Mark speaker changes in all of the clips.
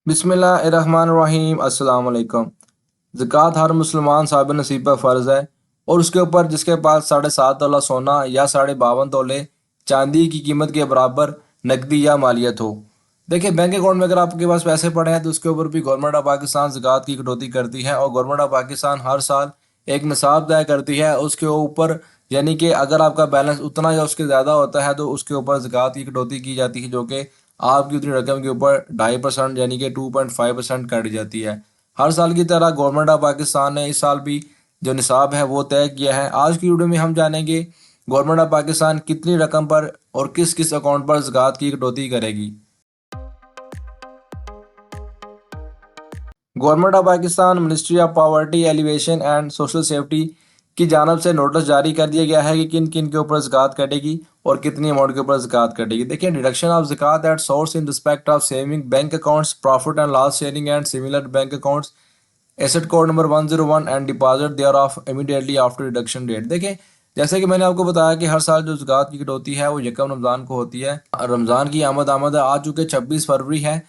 Speaker 1: बिस्मिल्लाहिर्रहमानिर्रहीम अस्सलाम वालेकुम। ज़कात हर मुसलमान साहिब नसीब पर फ़र्ज़ है और उसके ऊपर जिसके पास 7.5 तोला सोना या 52.5 तोले चांदी की कीमत के बराबर नकदी या मालियत हो। देखिए, बैंक अकाउंट में अगर आपके पास पैसे पड़े हैं तो उसके ऊपर भी गवर्नमेंट ऑफ पाकिस्तान ज़कात की कटौती करती है और गवर्नमेंट ऑफ पाकिस्तान हर साल एक निसाब तय करती है उसके ऊपर। यानी कि अगर आपका बैलेंस उतना या उसके ज़्यादा होता है तो उसके ऊपर ज़कात की कटौती की जाती है, जो कि आपकी उतनी रकम के ऊपर 2.5% यानी कि 2.5% काटी जाती है। हर साल की तरह गवर्नमेंट ऑफ पाकिस्तान ने इस साल भी जो निसाब है वो तय किया है। आज की वीडियो में हम जानेंगे गवर्नमेंट ऑफ पाकिस्तान कितनी रकम पर और किस किस अकाउंट पर ज़कात की कटौती करेगी। Government of Pakistan ministry of poverty alleviation and social safety की जानब से नोटिस जारी कर दिया गया है कि किन किन के ऊपर ज़कात कटेगी और कितनी अमाउंट के ऊपर ज़कात कटेगी। देखिए, डिडक्शन ऑफ ज़कात at source in respect of saving bank accounts, profit and loss sharing and similar bank accounts, asset code number 101 and deposit thereof immediately after deduction date. देखें, जैसे कि मैंने आपको बताया कि हर साल जो ज़कात की कटौती है वो यकम रमज़ान को होती है। रमज़ान की आमद आ चुके 26 फरवरी है।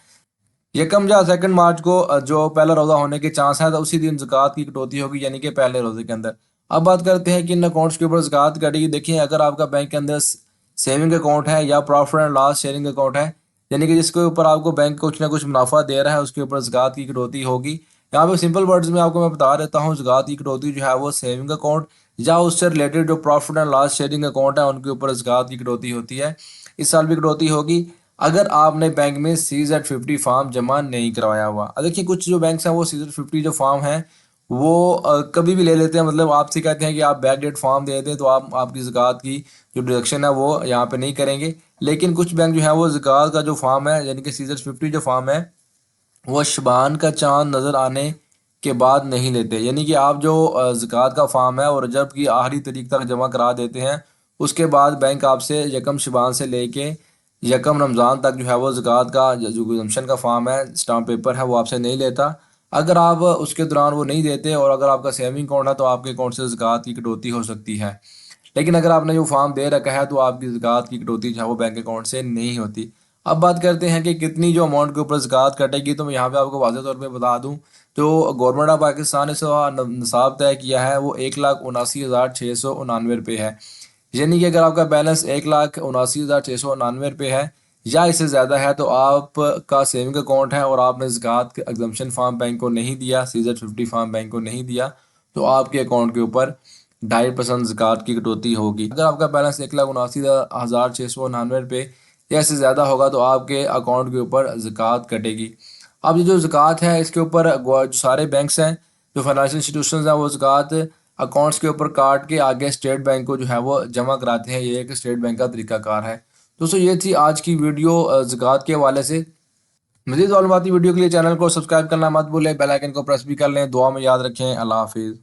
Speaker 1: यकम या 2 मार्च को जो पहला रोज़ा होने के चांस है तो उसी दिन ज़कात की कटौती होगी, यानी कि पहले रोज़े के अंदर। अब बात करते हैं कि इन अकाउंट्स के ऊपर ज़कात कटेगी। देखिए, अगर आपका बैंक के अंदर सेविंग अकाउंट है या profit and loss sharing account है, यानी कि जिसके ऊपर आपको बैंक कुछ ना कुछ मुनाफा दे रहा है, उसके ऊपर ज़कात की कटौती होगी। यहाँ पे सिंपल वर्ड्स में आपको मैं बता देता हूँ, ज़कात की कटौती जो है वो सेविंग अकाउंट या उससे रिलेटेड जो profit and loss sharing account है उनके ऊपर ज़कात की कटौती होती है। इस साल भी कटौती होगी अगर आपने बैंक में CZ50 फॉर्म जमा नहीं करवाया हुआ। देखिए, कुछ जो बैंक्स हैं वो CZ50 जो फॉर्म है वो कभी भी ले लेते हैं। मतलब आपसे कहते हैं कि आप बैक डेट फॉर्म दे दें तो आप आपकी ज़कात की जो डिडक्शन है वो यहाँ पे नहीं करेंगे। लेकिन कुछ बैंक जो है वो ज़कात का जो फॉर्म है, यानी कि CZ50 जो फॉर्म है, वो शबान का चांद नज़र आने के बाद नहीं लेते। यानी कि आप जो ज़कात का फॉर्म है और रजब की आखिरी तारीख तक जमा करा देते हैं, उसके बाद बैंक आपसे यकम शबान से लेके यकम रमज़ान तक जो है वो ज़कात का जो कंजम्पशन का फॉर्म है, स्टाम्प पेपर है, वो आपसे नहीं लेता। अगर आप उसके दौरान वो नहीं देते और अगर आपका सेविंग अकाउंट है तो आपके अकाउंट से ज़कात की कटौती हो सकती है। लेकिन अगर आपने जो फॉर्म दे रखा है तो आपकी ज़कात की कटौती जो है वो बैंक अकाउंट से नहीं होती। अब बात करते हैं कि कितनी जो अमाउंट के ऊपर ज़कात कटेगी, तो मैं यहाँ पे आपको वाज़ेह तौर पे बता दूँ, जो गवर्नमेंट ऑफ पाकिस्तान ने निसाब तय किया है वो 1,79,699 रुपये है। यानी कि अगर आपका बैलेंस 1,79,699 रुपये है या इससे ज़्यादा है तो आपका सेविंग अकाउंट है और आपने ज़कात एग्जम्पशन फार्म बैंक को नहीं दिया, CZ50 फार्म बैंक को नहीं दिया, तो आपके अकाउंट के ऊपर 2.5% ज़कात की कटौती होगी। अगर आपका बैलेंस 1,79,699 रुपये या इससे ज़्यादा होगा तो आपके अकाउंट के ऊपर ज़कात कटेगी। अब ये जो ज़कात है इसके ऊपर जो सारे बैंक्स हैं, जो फाइनेंशियल इंस्टीट्यूशंस हैं, वो ज़कात अकाउंट्स के ऊपर काट के आगे स्टेट बैंक को जो है वो जमा कराते हैं। ये एक स्टेट बैंक का तरीकाकार है। दोस्तों, ये थी आज की वीडियो ज़कात के हवाले से। मज़ीद मालूमाती वीडियो के लिए चैनल को सब्सक्राइब करना मत भूलें, बेल आइकन को प्रेस भी कर लें। दुआ में याद रखें। अल्लाह हाफिज़।